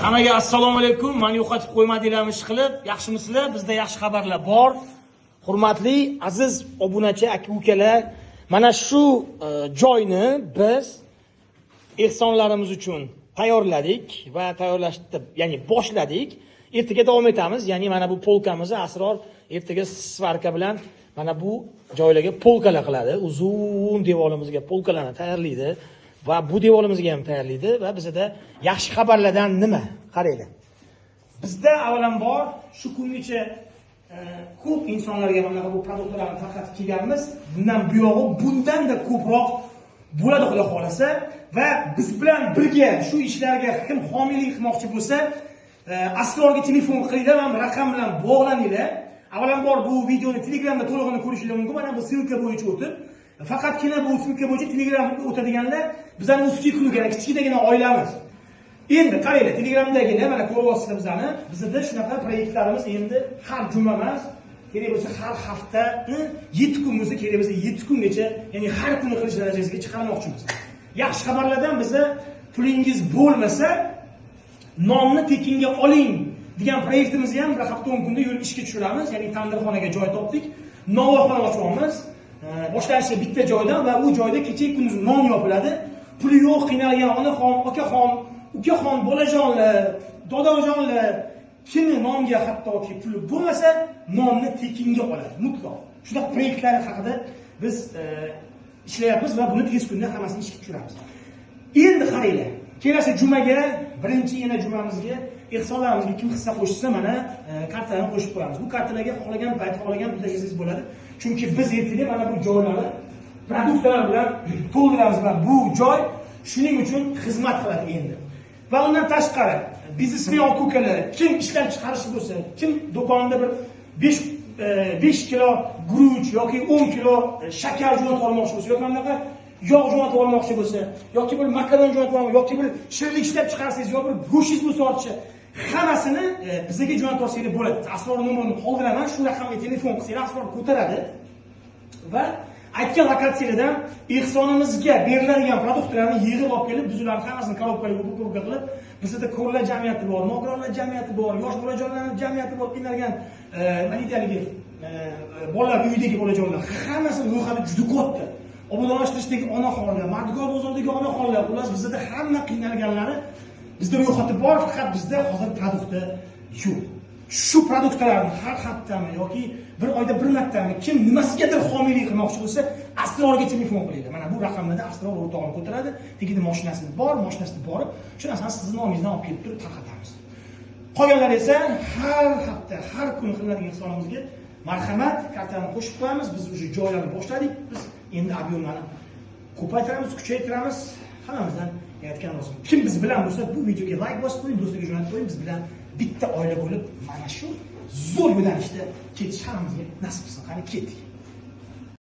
Hammaga assalomu alaykum. Meni yo'qotib qo'ymadinglarmi ishqilib? Yaxshimisizlar? Bizda yaxshi xabarlar bor. Hurmatli aziz obunachi aka-ukalar, mana shu joyni biz ehsonlarimiz uchun tayyorladik va tayyorlashni, ya'ni boshladik. Ertaga davom etamiz. Ya'ni mana bu polkamizni Asror ertaga svarka bilan mana bu joylarga polkalar qiladi. Uzun devorimizga polkalarni tayyorlaydi. Va bu devorimizga ham tayyorlaydi va bizda yaxshi xabarlardan nima? Qaranglar. Bizda avvalambor shu kungacha ko'p insonlarga mana bu produktlarni tarqatib kelganmiz. Bundan buyog'i bundanda ko'proq bo'ladi xudo xolasa va biz bilan birga shu ishlarga kim homiylik qilmoqchi bo'lsa, Asrorga telefon qilinglar, ham raqam bilan bog'laninglar. Avvalambor bu videoni Telegramda to'lig'ini ko'rishingiz mumkin. Mana bu silka bo'yicha o'tib faqatgina bu silka bo'yicha Telegramga o'tadiganlar bizning ustiga kulgan kichkinagina oilamiz. Endi qaranglar, Telegramdagina mana ko'ryapsizlar bizda shunaqa proyektlarimiz endi har juma emas, kerak bo'lsa har hafta 7 kun bo'lsa, kerak bo'lsa 7 kungacha, ya'ni har kuni qilish darajasiga chiqarmoqchimiz. Yaxshi xabarlardan biza pulingiz bo'lmasa nonni tekinga oling degan proyektimizni ham bir hafta 10 kunda yo'l ishga tushiramiz. Ya'ni tandirxonaga joy topdik. Nonvoxona ochamiz. Boshlanishi bitta joydan va u joyda kecha kunduz non yopiladi. Puli yo'q, qiynalgan onaxon, akaxon, ukaxon, bolajonlar, dodajonlar kimni nonga hattoki puli bo'lmasa, nonni tekinga oladi, mutlaq. Shunaqa proyektlar haqida biz ishlayapmiz va buni tez kunda hammasini ishga tushiramiz. Endi qaranglar, kelasi jumaga, birinchi yana jumamizga ehsonlarimizga kim hissa qo'shsa, mana kartalarni qo'shib qo'yamiz. Bu kartalarga xohlagan payt, xohlagan pulda yashingiz bo'ladi. Chunki biz ertaga mana bu joylarni produktlar bilan to'ldiramiz va bu joy shuning uchun xizmat qiladi endi. Va undan tashqari biznesmen aka-ukalar kim ishlab chiqarish bo'lsa, kim do'konda bir 5 kilo guruch yoki 10 kilo shakar jo'natib olmoqchi bo'lsa, yoki bunaqa yog' jo'natib olmoqchi bo'lsa, yoki bir makaron jo'natib olmoqchi, yoki bir shirinlik ishlab chiqarsangiz, yoki bir go'shingiz bo'lsa ortiqcha, hammasini bizga jo'natib olsangiz bo'ladi. Asror nomerini qoldiraman, shu raqamga telefon qilsangiz Asror ko'taradi va aytgan lokatsiyadan ehsonimizga beriladigan produktlarni yig'ib olib kelib, biz ularni hammasini korobkaga qilib, bizda ko'rlar jamiyati bor, nogironlar jamiyati bor, yosh bolajonlarning jamiyati bor, qiynalgan maliyaligi bolalar uyidagi bolajonlar, hammasini ro'yxati juda katta. Obodonlashtirishdagi onaxonlar, Mardikorov bozoridagi onaxonlar, xullas bizda hamma qiynalganlari bizda ro'yxati bor, faqat bizda hozir produkti yo'q. Shu produktlarni har haftami yoki bir oyda bir martami kim nimasigadir homiylik qilmoqchi bo'lsa, Asrorga telefon qilinglar. Mana bu raqamlarda Asror o'rtog'im ko'taradi. Tegida mashinasi bor, mashinasida borib, shu narsani sizning nomingizdan olib kelib turib tarqatamiz. Qolganlar esa har hafta, har kun qilinadigan ehsonimizga marhamat kartani qo'shib qo'yamiz. Biz o'sha joylarni boshladik. Biz endi ob'yomlarni ko'paytiramiz, kuchaytiramiz. Hammamizdan aytgan bo'lsin. Kim biz bilan bo'lsa, bu videoga like bosib qo'ying, do'stlarga jo'natib qo'ying. Biz bilan bitta oila bo'lib mana shu zo'r yo'nalishda ketish hammamizga nasib qilsin. Qani ketdik.